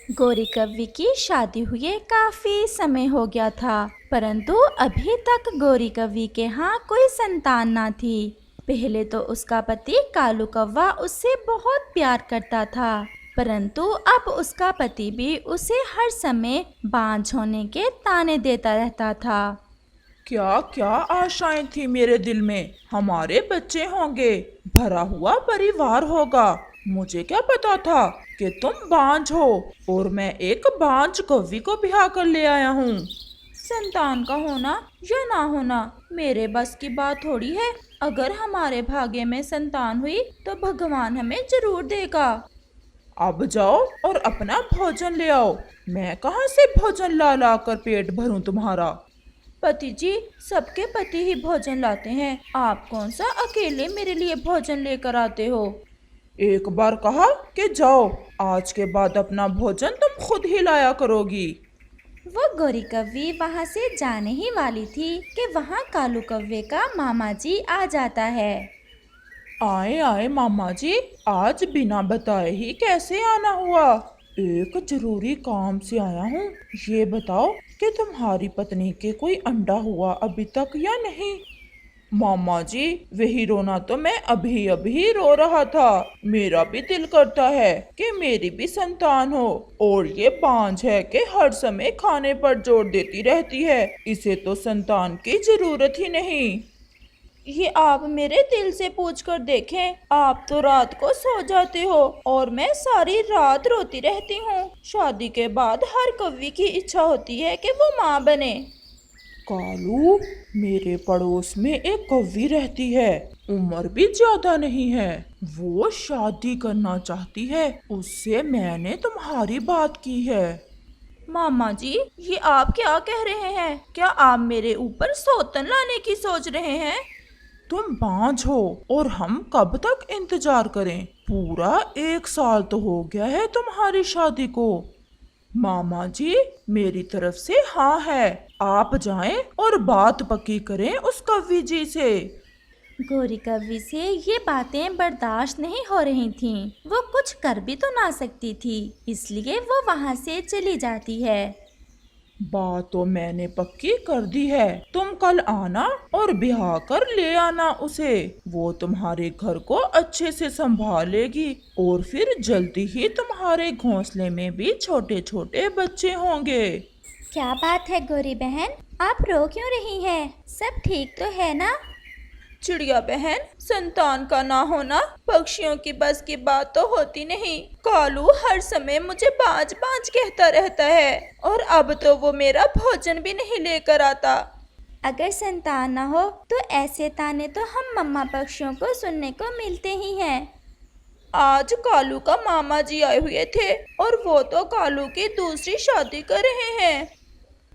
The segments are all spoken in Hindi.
गौरी कव्वी की शादी हुए काफी समय हो गया था, परंतु अभी तक गौरी कव्वी के यहाँ कोई संतान ना थी। पहले तो उसका पति कालू कौवा उससे बहुत प्यार करता था, परंतु अब उसका पति भी उसे हर समय बांझ होने के ताने देता रहता था। क्या क्या आशाएं थी मेरे दिल में। हमारे बच्चे होंगे, भरा हुआ परिवार होगा। मुझे क्या पता था कि तुम बांझ हो और मैं एक बांझ कौवी को ब्याह कर ले आया हूँ। संतान का होना या ना होना मेरे बस की बात थोड़ी है। अगर हमारे भाग्य में संतान हुई तो भगवान हमें जरूर देगा। अब जाओ और अपना भोजन ले आओ। मैं कहाँ से भोजन ला ला कर पेट भरूं तुम्हारा। पति जी, सबके पति ही भोजन लाते हैं, आप कौन सा अकेले मेरे लिए भोजन लेकर आते हो। एक बार कहा कि जाओ, आज के बाद अपना भोजन तुम खुद ही लाया करोगी। वो गौरी कव्वी वहाँ से जाने ही वाली थी कि वहाँ कालू कव्वे का मामा जी आ जाता है। आए आए मामा जी, आज बिना बताए ही कैसे आना हुआ। एक जरूरी काम से आया हूँ। ये बताओ कि तुम्हारी पत्नी के कोई अंडा हुआ अभी तक या नहीं। मामा जी, वही रोना तो मैं अभी अभी रो रहा था। मेरा भी दिल करता है कि मेरी भी संतान हो, और ये बांझ है कि हर समय खाने पर जोर देती रहती है। इसे तो संतान की जरूरत ही नहीं। ये आप मेरे दिल से पूछ कर देखें, आप तो रात को सो जाते हो और मैं सारी रात रोती रहती हूँ। शादी के बाद हर कव्वी की इच्छा होती है कि वो माँ बने। कालू, मेरे पड़ोस में एक कौवी रहती है। उम्र भी ज्यादा नहीं है। वो शादी करना चाहती है। उससे मैंने तुम्हारी बात की है। मामा जी, ये आप क्या कह रहे हैं? क्या आप मेरे ऊपर सौतन लाने की सोच रहे हैं? तुम बांझ हो और हम कब तक इंतजार करें। पूरा 1 साल तो हो गया है तुम्हारी शादी को। मामा जी, मेरी तरफ से हाँ है। आप जाएं और बात पक्की करें उस कवि जी से। गौरी कव्वी से ये बातें बर्दाश्त नहीं हो रही थीं। वो कुछ कर भी तो ना सकती थी, इसलिए वो वहाँ से चली जाती है। बात तो मैंने पक्की कर दी है। तुम कल आना और ब्याह कर ले आना उसे। वो तुम्हारे घर को अच्छे से संभालेगी और फिर जल्दी ही तुम्हारे घोंसले में भी छोटे छोटे बच्चे होंगे। क्या बात है गौरी बहन, आप रो क्यों रही हैं? सब ठीक तो है ना? चिड़िया बहन, संतान का ना होना पक्षियों की बस की बात तो होती नहीं। कालू हर समय मुझे बाज बाज कहता रहता है और अब तो वो मेरा भोजन भी नहीं लेकर आता। अगर संतान ना हो तो ऐसे ताने तो हम मम्मा पक्षियों को सुनने को मिलते ही हैं। आज कालू का मामा जी आए हुए थे और वो तो कालू की दूसरी शादी कर रहे हैं।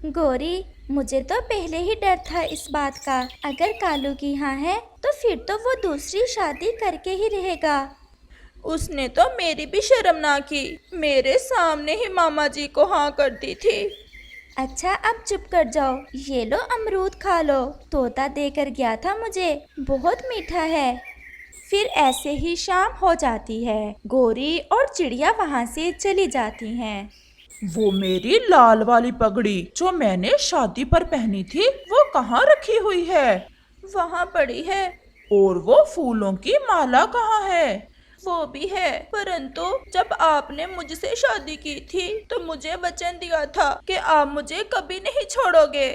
गौरी, मुझे तो पहले ही डर था इस बात का। अगर कालू की हाँ है तो फिर तो वो दूसरी शादी करके ही रहेगा। उसने तो मेरी भी शर्म ना की, मेरे सामने ही मामा जी को हाँ कर दी थी। अच्छा, अब चुप कर जाओ। ये लो अमरूद खा लो, तोता देकर गया था मुझे, बहुत मीठा है। फिर ऐसे ही शाम हो जाती है। गौरी और चिड़िया वहाँ से चली जाती हैं। वो मेरी लाल वाली पगड़ी जो मैंने शादी पर पहनी थी, वो कहाँ रखी हुई है? वहाँ पड़ी है। और वो फूलों की माला कहाँ है? वो भी है, परंतु जब आपने मुझसे शादी की थी तो मुझे वचन दिया था कि आप मुझे कभी नहीं छोड़ोगे।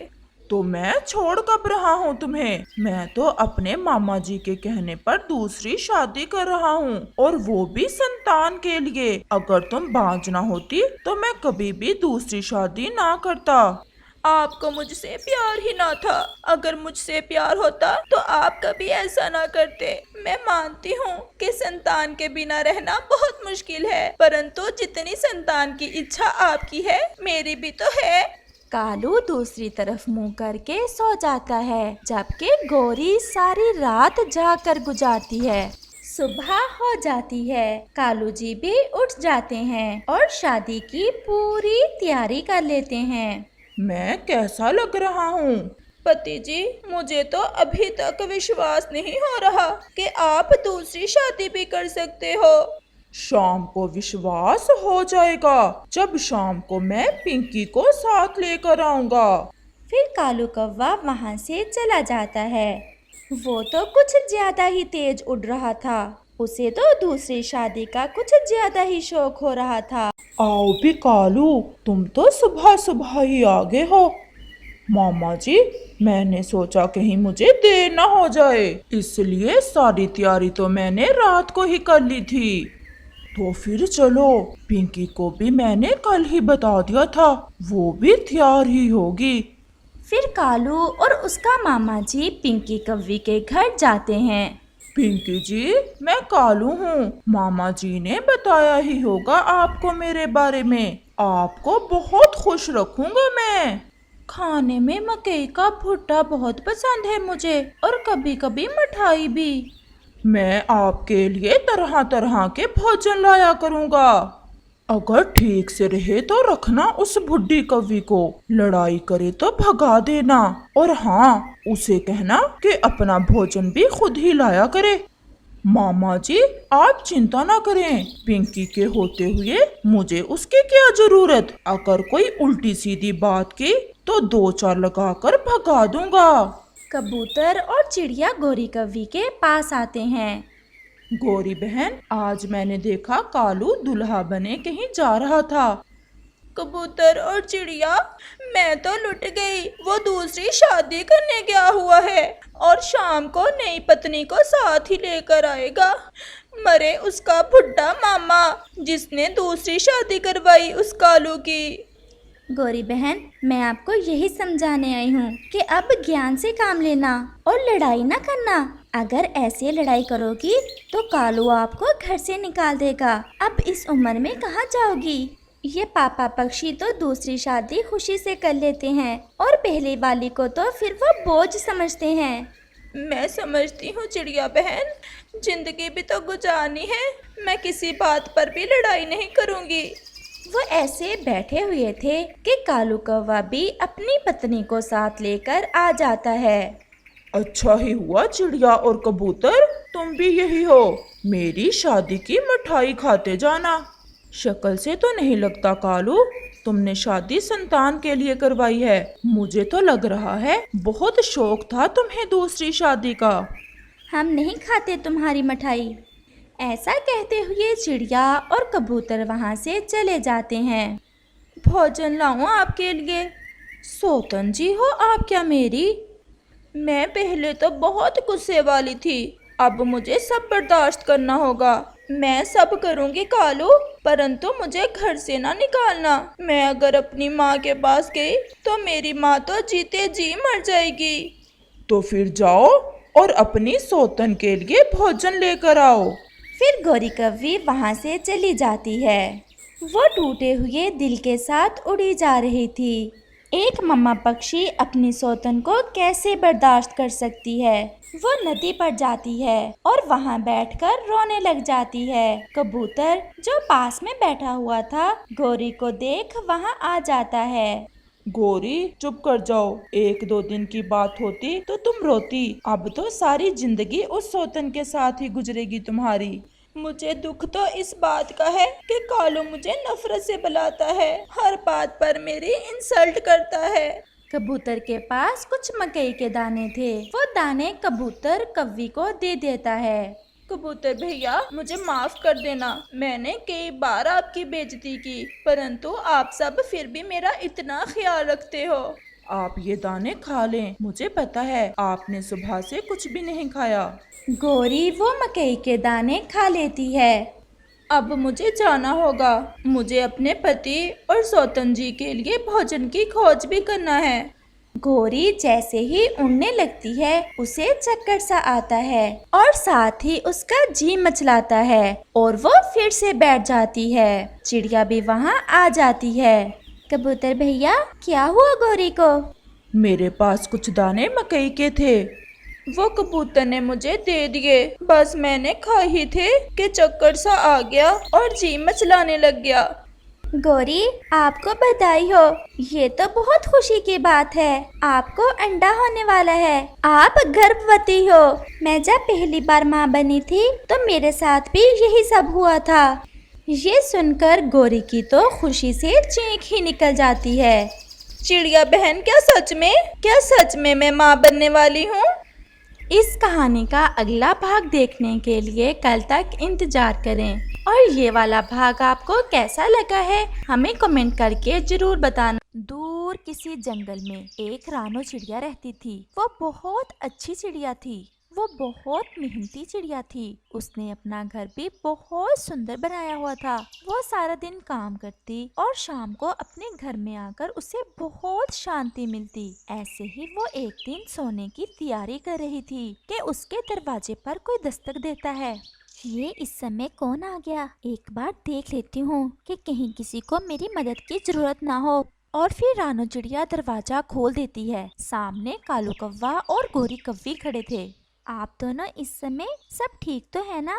तो मैं छोड़ कब रहा हूँ तुम्हें? मैं तो अपने मामा जी के कहने पर दूसरी शादी कर रहा हूँ, और वो भी संतान के लिए। अगर तुम बांझ ना होती तो मैं कभी भी दूसरी शादी ना करता। आपको मुझसे प्यार ही ना था। अगर मुझसे प्यार होता तो आप कभी ऐसा ना करते। मैं मानती हूँ कि संतान के बिना रहना बहुत मुश्किल है, परंतु जितनी संतान की इच्छा आपकी है, मेरी भी तो है। कालू दूसरी तरफ मुंह करके सो जाता है, जबकि गौरी सारी रात जाकर गुजारती है। सुबह हो जाती है, कालू जी भी उठ जाते हैं और शादी की पूरी तैयारी कर लेते हैं। मैं कैसा लग रहा हूँ? पति जी, मुझे तो अभी तक विश्वास नहीं हो रहा कि आप दूसरी शादी भी कर सकते हो। शाम को विश्वास हो जाएगा जब शाम को मैं पिंकी को साथ लेकर आऊंगा। फिर कालू कौवा वहाँ से चला जाता है। वो तो कुछ ज्यादा ही तेज उड़ रहा था। उसे तो दूसरी शादी का कुछ ज्यादा ही शौक हो रहा था। आओ भी कालू, तुम तो सुबह सुबह ही आ गए हो। मामा जी, मैंने सोचा कहीं मुझे देर ना हो जाए, इसलिए सारी तैयारी तो मैंने रात को ही कर ली थी। तो फिर चलो, पिंकी को भी मैंने कल ही बता दिया था, वो भी तैयार ही होगी। फिर कालू और उसका मामा जी पिंकी कौवी के घर जाते हैं। पिंकी जी, मैं कालू हूँ। मामा जी ने बताया ही होगा आपको मेरे बारे में। आपको बहुत खुश रखूंगा मैं। खाने में मकई का भुट्टा बहुत पसंद है मुझे, और कभी कभी मिठाई भी। मैं आपके लिए तरह तरह के भोजन लाया करूँगा। अगर ठीक से रहे तो रखना उस बुढ़ी कौवी को, लड़ाई करे तो भगा देना, और हाँ, उसे कहना कि अपना भोजन भी खुद ही लाया करे। मामा जी, आप चिंता ना करें, पिंकी के होते हुए मुझे उसकी क्या जरूरत। अगर कोई उल्टी सीधी बात की तो 2-4 लगाकर भगा दूंगा। कबूतर और चिड़िया गौरी कौवी के पास आते हैं। गौरी बहन, आज मैंने देखा कालू दुल्हा बने कहीं जा रहा था। कबूतर और चिड़िया, मैं तो लुट गई। वो दूसरी शादी करने गया हुआ है और शाम को नई पत्नी को साथ ही लेकर आएगा। मरे उसका बुढ़ा मामा जिसने दूसरी शादी करवाई उस कालू की। गौरी बहन, मैं आपको यही समझाने आई हूँ कि अब ज्ञान से काम लेना और लड़ाई ना करना। अगर ऐसे लड़ाई करोगी तो कालू आपको घर से निकाल देगा। अब इस उम्र में कहाँ जाओगी? ये पापा पक्षी तो दूसरी शादी खुशी से कर लेते हैं और पहले वाली को तो फिर वो बोझ समझते हैं। मैं समझती हूँ चिड़िया बहन, जिंदगी भी तो गुजारनी है। मैं किसी बात पर भी लड़ाई नहीं करूँगी। वो ऐसे बैठे हुए थे कि कालू कौवा भी अपनी पत्नी को साथ लेकर आ जाता है। अच्छा ही हुआ चिड़िया और कबूतर, तुम भी यही हो। मेरी शादी की मिठाई खाते जाना। शक्ल से तो नहीं लगता कालू तुमने शादी संतान के लिए करवाई है। मुझे तो लग रहा है बहुत शौक था तुम्हें दूसरी शादी का। हम नहीं खाते तुम्हारी मिठाई। ऐसा कहते हुए चिड़िया और कबूतर वहाँ से चले जाते हैं। भोजन लाऊं आपके लिए? सोतन जी हो आप क्या मेरी? मैं पहले तो बहुत गुस्से वाली थी, अब मुझे सब बर्दाश्त करना होगा। मैं सब करूँगी कालू, परंतु मुझे घर से ना निकालना। मैं अगर अपनी माँ के पास गई तो मेरी माँ तो जीते जी मर जाएगी। तो फिर जाओ और अपनी सोतन के लिए भोजन लेकर आओ। फिर गौरी कौवी वहाँ से चली जाती है। वो टूटे हुए दिल के साथ उड़ी जा रही थी। एक मम्मा पक्षी अपनी सोतन को कैसे बर्दाश्त कर सकती है। वो नदी पर जाती है और वहाँ बैठकर रोने लग जाती है। कबूतर जो पास में बैठा हुआ था गौरी को देख वहाँ आ जाता है। गौरी, चुप कर जाओ। 1-2 दिन की बात होती तो तुम रोती, अब तो सारी जिंदगी उस सोतन के साथ ही गुजरेगी तुम्हारी। मुझे दुख तो इस बात का है कि कालू मुझे नफरत से बुलाता है, हर बात पर मेरी इंसल्ट करता है। कबूतर के पास कुछ मकई के दाने थे। वो दाने कबूतर कौवी को दे देता है। कबूतर भैया, मुझे माफ कर देना, मैंने कई बार आपकी बेइज्जती की, परंतु आप सब फिर भी मेरा इतना ख्याल रखते हो। आप ये दाने खा लें, मुझे पता है आपने सुबह से कुछ भी नहीं खाया। गौरी वो मकई के दाने खा लेती है। अब मुझे जाना होगा, मुझे अपने पति और सोतन जी के लिए भोजन की खोज भी करना है। गौरी जैसे ही उड़ने लगती है उसे चक्कर सा आता है और साथ ही उसका जी मचलाता है और वो फिर से बैठ जाती है। चिड़िया भी वहाँ आ जाती है। कबूतर भैया, क्या हुआ गौरी को? मेरे पास कुछ दाने मकई के थे, वो कबूतर ने मुझे दे दिए। बस मैंने खा ही थे कि चक्कर सा आ गया और जी मचलाने लग गया। गौरी, आपको बधाई हो। ये तो बहुत खुशी की बात है। आपको अंडा होने वाला है। आप गर्भवती हो। मैं जब पहली बार माँ बनी थी तो मेरे साथ भी यही सब हुआ था। ये सुनकर गौरी की तो खुशी से चीख ही निकल जाती है। चिड़िया बहन, क्या सच में मैं माँ बनने वाली हूँ? इस कहानी का अगला भाग देखने के लिए कल तक इंतजार करें। और ये वाला भाग आपको कैसा लगा है हमें कमेंट करके जरूर बताना। दूर किसी जंगल में एक रानो चिड़िया रहती थी। वो बहुत अच्छी चिड़िया थी। वो बहुत मेहनती चिड़िया थी। उसने अपना घर भी बहुत सुंदर बनाया हुआ था। वो सारा दिन काम करती और शाम को अपने घर में आकर उसे बहुत शांति मिलती। ऐसे ही वो एक दिन सोने की तैयारी कर रही थी कि उसके दरवाजे पर कोई दस्तक देता है। ये इस समय कौन आ गया? एक बार देख लेती हूँ कि कहीं किसी को मेरी मदद की जरूरत ना हो। और फिर रानो चिड़िया दरवाजा खोल देती है। सामने कालू कौवा और गोरी कव्वी खड़े थे। आप दोनों इस समय सब ठीक तो है ना?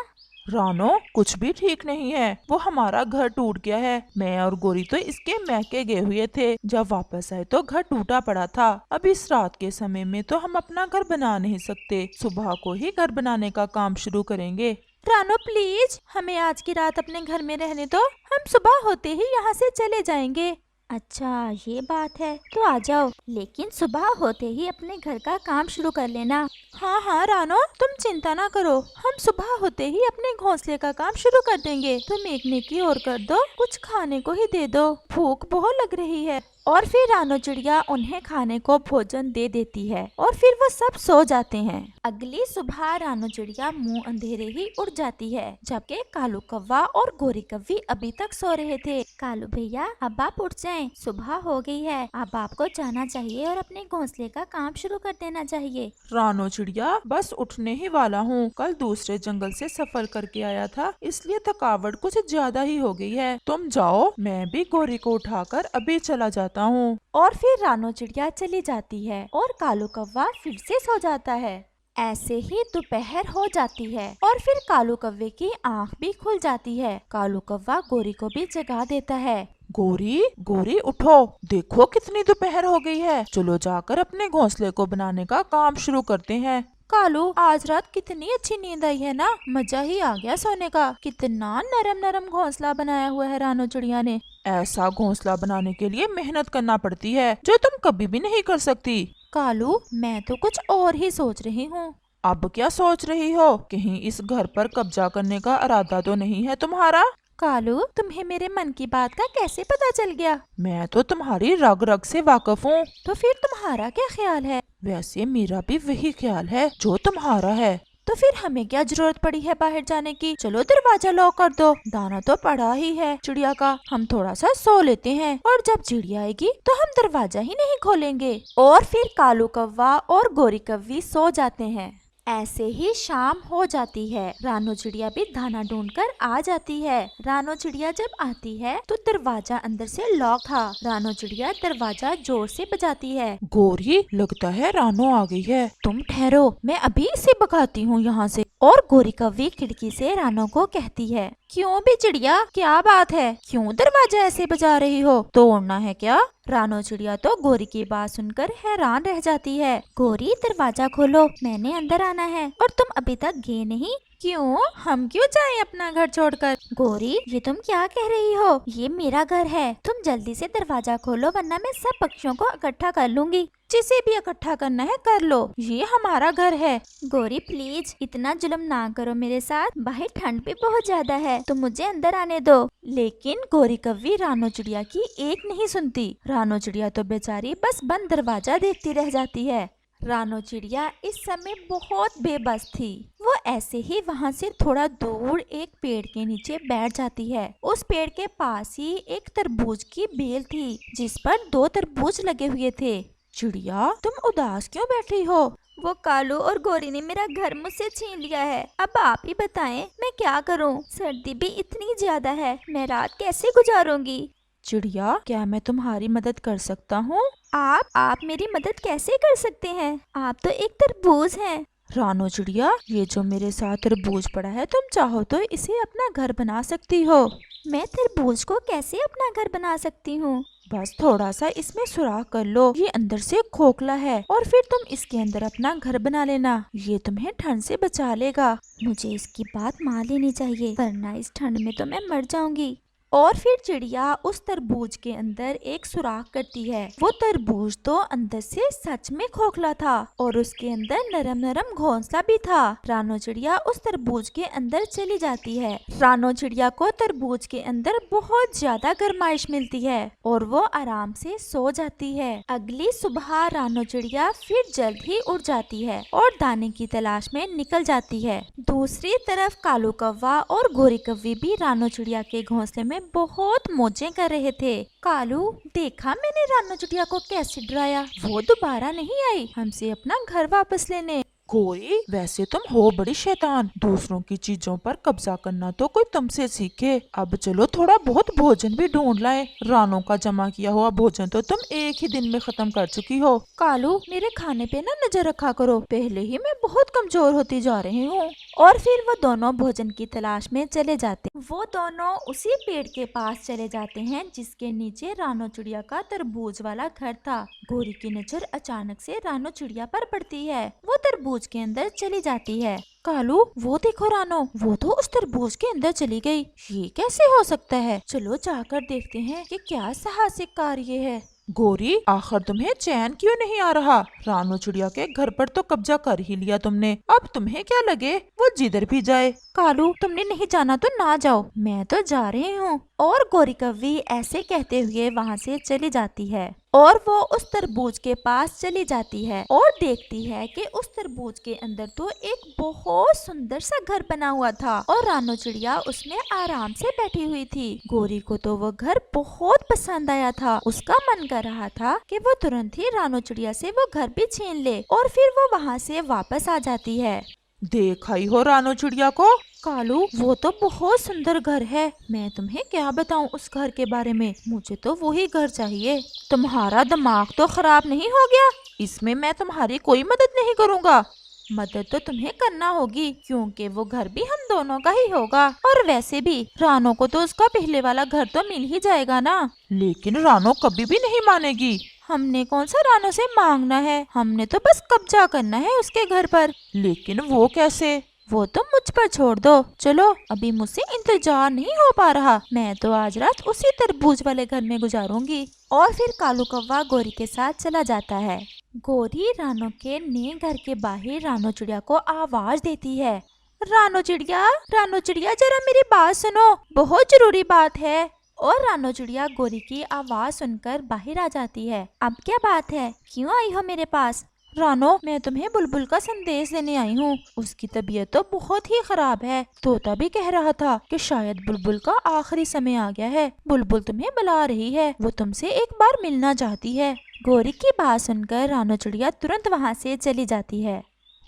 रानो, कुछ भी ठीक नहीं है। वो हमारा घर टूट गया है। मैं और गोरी तो इसके मैके गए हुए थे। जब वापस आए तो घर टूटा पड़ा था। अब इस रात के समय में तो हम अपना घर बना नहीं सकते। सुबह को ही घर बनाने का काम शुरू करेंगे। रानो प्लीज, हमें आज की रात अपने घर में रहने दो। हम सुबह होते ही यहाँ से चले जाएंगे। अच्छा, ये बात है तो आ जाओ, लेकिन सुबह होते ही अपने घर का काम शुरू कर लेना। हाँ हाँ रानो, तुम चिंता ना करो। हम सुबह होते ही अपने घोंसले का काम शुरू कर देंगे। तुम एक नेकी और कर दो, कुछ खाने को ही दे दो। भूख बहुत लग रही है। और फिर रानो चिड़िया उन्हें खाने को भोजन दे देती है और फिर वो सब सो जाते हैं। अगली सुबह रानो चिड़िया मुंह अंधेरे ही उठ जाती है, जबकि कालू कौवा और गोरी कव्वी अभी तक सो रहे थे। कालू भैया, अब आप उठ जाएं, सुबह हो गई है। अब आपको जाना चाहिए और अपने घोंसले का काम शुरू कर देना चाहिए। रानो चिड़िया, बस उठने ही वाला हूँ। कल दूसरे जंगल से सफर करके आया था, इसलिए थकावट कुछ ज्यादा ही हो गई है। तुम जाओ, मैं भी गोरी को उठाकर अभी चला जाता हूँ। और फिर रानो चिड़िया चली जाती है और कालू कौवा फिर से सो जाता है। ऐसे ही दोपहर हो जाती है और फिर कालू कौवे की आंख भी खुल जाती है। कालू कौवा गोरी को भी जगा देता है। गोरी, गोरी उठो, देखो कितनी दोपहर हो गई है। चलो जाकर अपने घोंसले को बनाने का काम शुरू करते हैं। कालू, आज रात कितनी अच्छी नींद आई है ना। मजा ही आ गया सोने का। कितना नरम नरम घोंसला बनाया हुआ है रानो चिड़िया ने। ऐसा घोंसला बनाने के लिए मेहनत करना पड़ती है, जो तुम कभी भी नहीं कर सकती। कालू, मैं तो कुछ और ही सोच रही हूँ। अब क्या सोच रही हो? कहीं इस घर पर कब्जा करने का इरादा तो नहीं है तुम्हारा? कालू, तुम्हें मेरे मन की बात का कैसे पता चल गया? मैं तो तुम्हारी रग रग से वाकिफ हूँ। तो फिर तुम्हारा क्या ख्याल है? वैसे मेरा भी वही ख्याल है जो तुम्हारा है। तो फिर हमें क्या जरूरत पड़ी है बाहर जाने की? चलो दरवाजा लॉक कर दो। दाना तो पड़ा ही है चिड़िया का। हम थोड़ा सा सो लेते हैं और जब चिड़िया आएगी तो हम दरवाजा ही नहीं खोलेंगे। और फिर कालू कौवा और गोरी कव्वी सो जाते हैं। ऐसे ही शाम हो जाती है। रानो चिड़िया भी दाना ढूंढकर आ जाती है। रानो चिड़िया जब आती है तो दरवाजा अंदर से लॉक था। रानो चिड़िया दरवाजा जोर से बजाती है। गोरी, लगता है रानो आ गई है। तुम ठहरो, मैं अभी इसे भगाती हूँ यहाँ से। और गोरी कव्वी खिड़की से रानो को कहती है, क्यों भी चिड़िया, क्या बात है? क्यों दरवाजा ऐसे बजा रही हो? तोड़ना है क्या? रानो चिड़िया तो गोरी की बात सुनकर हैरान रह जाती है। गोरी, दरवाजा खोलो, मैंने अंदर आना है और तुम अभी तक गए नहीं। क्यों? हम क्यों जाएं अपना घर छोड़कर? गोरी, ये तुम क्या कह रही हो? ये मेरा घर है। तुम जल्दी से दरवाजा खोलो, वरना मैं सब पक्षियों को इकट्ठा कर लूंगी। जिसे भी इकट्ठा करना है कर लो, ये हमारा घर है। गोरी प्लीज, इतना जुल्म ना करो मेरे साथ। बाहर ठंड भी बहुत ज्यादा है, तो मुझे अंदर आने दो। लेकिन गोरी कव्वी रानो चिड़िया की एक नहीं सुनती। रानो चिड़िया तो बेचारी बस बंद दरवाजा देखती रह जाती है। रानो चिड़िया इस समय बहुत बेबस थी। वो ऐसे ही वहाँ से थोड़ा दूर एक पेड़ के नीचे बैठ जाती है। उस पेड़ के पास ही एक तरबूज की बेल थी, जिस पर 2 तरबूज लगे हुए थे। चिड़िया, तुम उदास क्यों बैठी हो? वो कालू और गोरी ने मेरा घर मुझसे छीन लिया है। अब आप ही बताएं, मैं क्या करूं? सर्दी भी इतनी ज्यादा है, मैं रात कैसे गुजारूंगी? चिड़िया, क्या मैं तुम्हारी मदद कर सकता हूँ? आप मेरी मदद कैसे कर सकते हैं? आप तो एक तरबूज हैं। रानो चिड़िया, ये जो मेरे साथ तरबूज पड़ा है, तुम चाहो तो इसे अपना घर बना सकती हो। मैं तरबूज को कैसे अपना घर बना सकती हूँ? बस थोड़ा सा इसमें सुराख कर लो, ये अंदर से खोखला है, और फिर तुम इसके अंदर अपना घर बना लेना। ये तुम्हें ठंड से बचा लेगा। मुझे इसकी बात मान लेनी चाहिए, वरना इस ठंड में तो मैं मर जाऊंगी। और फिर चिड़िया उस तरबूज के अंदर एक सुराख करती है। वो तरबूज तो अंदर से सच में खोखला था और उसके अंदर नरम नरम घोंसला भी था। रानो चिड़िया उस तरबूज के अंदर चली जाती है। रानो चिड़िया को तरबूज के अंदर बहुत ज्यादा गर्माइश मिलती है और वो आराम से सो जाती है। अगली सुबह रानो चिड़िया फिर जल्द ही उठ जाती है और दाने की तलाश में निकल जाती है। दूसरी तरफ कालू कौवा और गोरी कौवी भी रानो चिड़िया के घोंसले में बहुत मौजें कर रहे थे। कालू, देखा मैंने रानो चिड़िया को कैसे डराया? वो दोबारा नहीं आई हमसे अपना घर वापस लेने। गोरी, वैसे तुम हो बड़ी शैतान, दूसरों की चीजों पर कब्जा करना तो कोई तुमसे सीखे। अब चलो थोड़ा बहुत भोजन भी ढूंढ लाए। रानों का जमा किया हुआ भोजन तो तुम एक ही दिन में खत्म कर चुकी हो। कालू, मेरे खाने पे ना नजर रखा करो, पहले ही मैं बहुत कमजोर होती जा रही हूँ। और फिर वो दोनों भोजन की तलाश में चले जाते। वो दोनों उसी पेड़ के पास चले जाते हैं जिसके नीचे रानो चिड़िया का तरबूज वाला घर था। गोरी की नजर अचानक से रानो चिड़िया पर पड़ती है। वो तरबूज के अंदर चली जाती है। कालू, वो देखो रानो, वो तो उस तरबूज के अंदर चली गई। ये कैसे हो सकता है? चलो जाकर देखते हैं कि क्या साहसिक कार्य है। गोरी, आखिर तुम्हें चैन क्यों नहीं आ रहा? रानो चिड़िया के घर पर तो कब्जा कर ही लिया तुमने, अब तुम्हें क्या लगे वो जिधर भी जाए। कालू, तुमने नहीं जाना तो ना जाओ, मैं तो जा रही हूँ। और गोरी कौवी ऐसे कहते हुए वहाँ से चली जाती है और वो उस तरबूज के पास चली जाती है और देखती है कि उस तरबूज के अंदर तो एक बहुत सुंदर सा घर बना हुआ था और रानो चिड़िया उसमें आराम से बैठी हुई थी। गोरी को तो वो घर बहुत पसंद आया था। उसका मन कर रहा था कि वो तुरंत ही रानो चिड़िया से वो घर भी छीन ले और फिर वो वहाँ से वापस आ जाती है। देखा ही हो रानो चिड़िया को। कालू, वो तो बहुत सुंदर घर है, मैं तुम्हें क्या बताऊं उस घर के बारे में। मुझे तो वही घर चाहिए। तुम्हारा दिमाग तो खराब नहीं हो गया? इसमें मैं तुम्हारी कोई मदद नहीं करूँगा। मदद तो तुम्हें करना होगी क्योंकि वो घर भी हम दोनों का ही होगा। और वैसे भी रानो को तो उसका पहले वाला घर तो मिल ही जाएगा ना। लेकिन रानो कभी भी नहीं मानेगी। हमने कौन सा रानो से मांगना है, हमने तो बस कब्जा करना है उसके घर पर। लेकिन वो कैसे? वो तो मुझ पर छोड़ दो। चलो, अभी मुझसे इंतजार नहीं हो पा रहा, मैं तो आज रात उसी तरबूज वाले घर में गुजारूंगी। और फिर कालू कौवा गोरी के साथ चला जाता है। गोरी रानो के नए घर के बाहर रानो चिड़िया को आवाज देती है। रानो चिड़िया, रानो चिड़िया, जरा मेरी बात सुनो, बहुत जरूरी बात है। और रानो चिड़िया गोरी की आवाज सुनकर बाहर आ जाती है। अब क्या बात है, क्यों आई हो मेरे पास? रानो, मैं तुम्हें बुलबुल का संदेश देने आई हूँ। उसकी तबीयत तो बहुत ही खराब है। तोता भी कह रहा था कि शायद बुलबुल का आखिरी समय आ गया है। बुलबुल तुम्हें बुला रही है, वो तुमसे एक बार मिलना चाहती है। गोरी की बात सुनकर रानो चिड़िया तुरंत वहाँ से चली जाती है।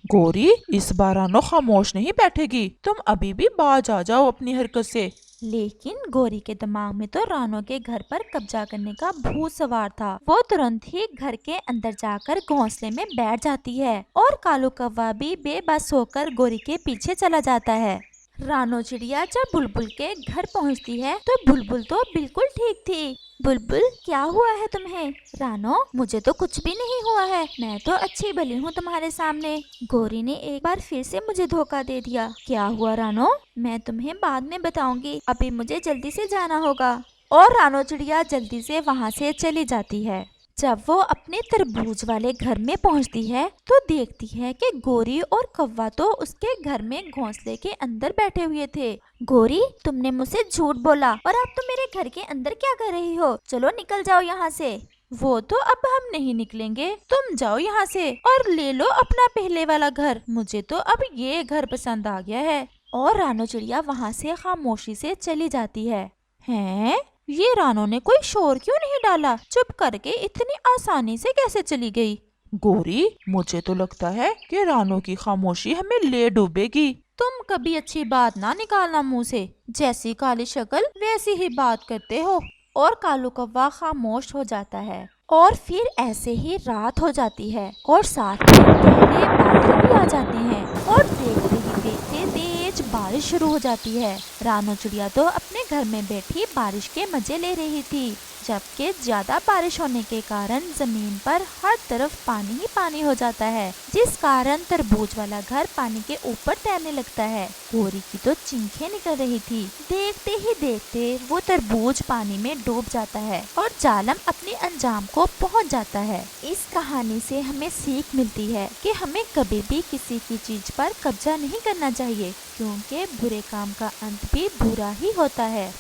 गोरी, इस बार रानो खामोश नहीं बैठेगी, तुम अभी भी बाज आ जाओ अपनी हरकत से। लेकिन गोरी के दिमाग में तो रानो के घर पर कब्जा करने का भूत सवार था। वो तुरंत ही घर के अंदर जाकर घोंसले में बैठ जाती है और कालू कौवा भी बेबस होकर गोरी के पीछे चला जाता है। रानो चिड़िया जब बुलबुल के घर पहुंचती है तो बुलबुल तो बिल्कुल ठीक थी। बुलबुल, क्या हुआ है तुम्हें? रानो, मुझे तो कुछ भी नहीं हुआ है, मैं तो अच्छी भली हूँ तुम्हारे सामने। गोरी ने एक बार फिर से मुझे धोखा दे दिया। क्या हुआ रानो? मैं तुम्हें बाद में बताऊंगी, अभी मुझे जल्दी से जाना होगा। और रानो चिड़िया जल्दी से वहाँ से चली जाती है। जब वो अपने तरबूज वाले घर में पहुंचती है तो देखती है कि गोरी और कौवा तो उसके घर में घोंसले के अंदर बैठे हुए थे। गोरी, तुमने मुझसे झूठ बोला और अब तुम मेरे घर के अंदर क्या कर रही हो? चलो निकल जाओ यहाँ से। वो तो अब हम नहीं निकलेंगे, तुम जाओ यहाँ से और ले लो अपना पहले वाला घर। मुझे तो अब ये घर पसंद आ गया है। और रानो चिड़िया वहाँ से खामोशी से चली जाती है। हैं? ये रानो ने कोई शोर क्यों नहीं डाला? चुप करके इतनी आसानी से कैसे चली गई? गोरी, मुझे तो लगता है कि रानो की खामोशी हमें ले डूबेगी। तुम कभी अच्छी बात ना निकालना मुंह से, जैसी काली शक्ल वैसी ही बात करते हो। और कालू कौवा खामोश हो जाता है और फिर ऐसे ही रात हो जाती है और साथ में गहरे बादल भी आ जाते हैं और देखते ही देखते तेज बारिश शुरू हो जाती है। रानो चिड़िया तो अपने घर में बैठी बारिश के मजे ले रही थी, जबकि ज्यादा बारिश होने के कारण जमीन पर हर तरफ पानी ही पानी हो जाता है, जिस कारण तरबूज वाला घर पानी के ऊपर तैरने लगता है। गोरी की तो चिंखें निकल रही थी। देखते ही देखते वो तरबूज पानी में डूब जाता है और जालम अपने अंजाम को पहुंच जाता है। इस कहानी से हमें सीख मिलती है कि हमें कभी भी किसी की चीज पर कब्जा नहीं करना चाहिए, क्योंकि बुरे काम का अंत भी बुरा ही होता है।